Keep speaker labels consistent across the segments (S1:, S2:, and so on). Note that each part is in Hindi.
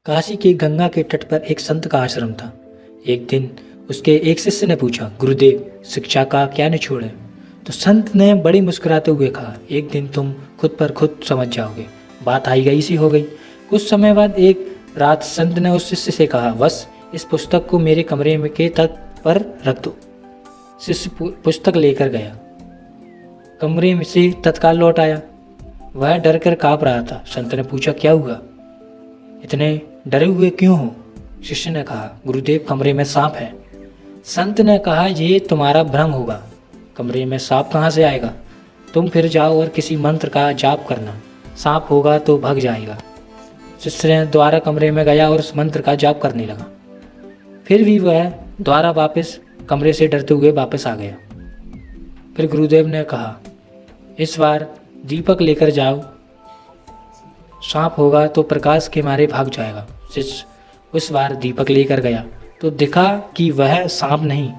S1: काशी के गंगा के तट पर एक संत का आश्रम था। एक दिन उसके एक शिष्य ने पूछा, गुरुदेव, शिक्षा का क्या निचोड़ है? तो संत ने बड़ी मुस्कुराते हुए कहा, एक दिन तुम खुद पर खुद समझ जाओगे। बात आई गई सी हो गई। कुछ समय बाद एक रात संत ने उस शिष्य से कहा, बस इस पुस्तक को मेरे कमरे में के तट पर रख दो। शिष्य पुस्तक लेकर गया, कमरे में से तत्काल लौट आया। वह डर कर काँप रहा था। संत ने पूछा, क्या हुआ? इतने डरे हुए क्यों हो? शिष्य ने कहा, गुरुदेव, कमरे में सांप है। संत ने कहा, ये तुम्हारा भ्रम होगा। कमरे में सांप कहाँ से आएगा? तुम फिर जाओ और किसी मंत्र का जाप करना, सांप होगा तो भाग जाएगा। शिष्य ने दोबारा कमरे में गया और उस मंत्र का जाप करने लगा। फिर भी वह दोबारा वापस कमरे से डरते हुए वापस आ गया। फिर गुरुदेव ने कहा, इस बार दीपक लेकर जाओ, सांप होगा तो प्रकाश के मारे भाग जाएगा। शिष्य उस बार दीपक लेकर गया तो दिखा कि वह सांप नहीं,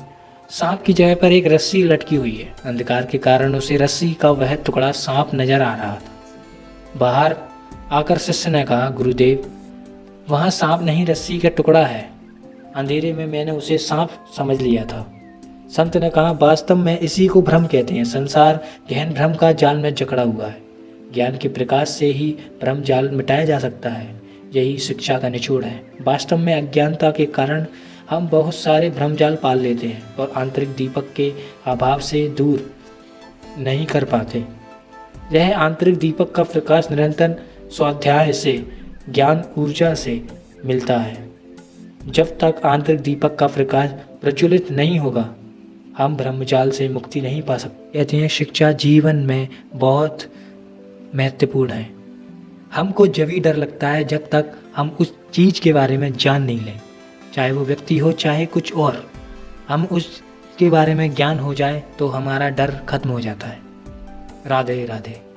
S1: सांप की जगह पर एक रस्सी लटकी हुई है। अंधकार के कारण उसे रस्सी का वह टुकड़ा सांप नजर आ रहा था। बाहर आकर शिष्य ने कहा, गुरुदेव, वहाँ सांप नहीं, रस्सी का टुकड़ा है। अंधेरे में मैंने उसे सांप समझ लिया था। संत ने कहा, वास्तव में इसी को भ्रम कहते हैं। संसार गहन भ्रम का जाल में जकड़ा हुआ है। ज्ञान के प्रकाश से ही भ्रम जाल मिटाया जा सकता है। यही शिक्षा का निचोड़ है। वास्तव में अज्ञानता के कारण हम बहुत सारे भ्रमजाल पाल लेते हैं और आंतरिक दीपक के अभाव से दूर नहीं कर पाते। यह आंतरिक दीपक का प्रकाश निरंतर स्वाध्याय से, ज्ञान ऊर्जा से मिलता है। जब तक आंतरिक दीपक का प्रकाश प्रज्वलित नहीं होगा, हम ब्रह्मजाल से मुक्ति नहीं पा सकते। कहते हैं, शिक्षा जीवन में बहुत महत्वपूर्ण है। हमको जब भी डर लगता है जब तक हम उस चीज़ के बारे में जान नहीं लें, चाहे वो व्यक्ति हो चाहे कुछ और। हम उसके बारे में ज्ञान हो जाए तो हमारा डर खत्म हो जाता है। राधे राधे।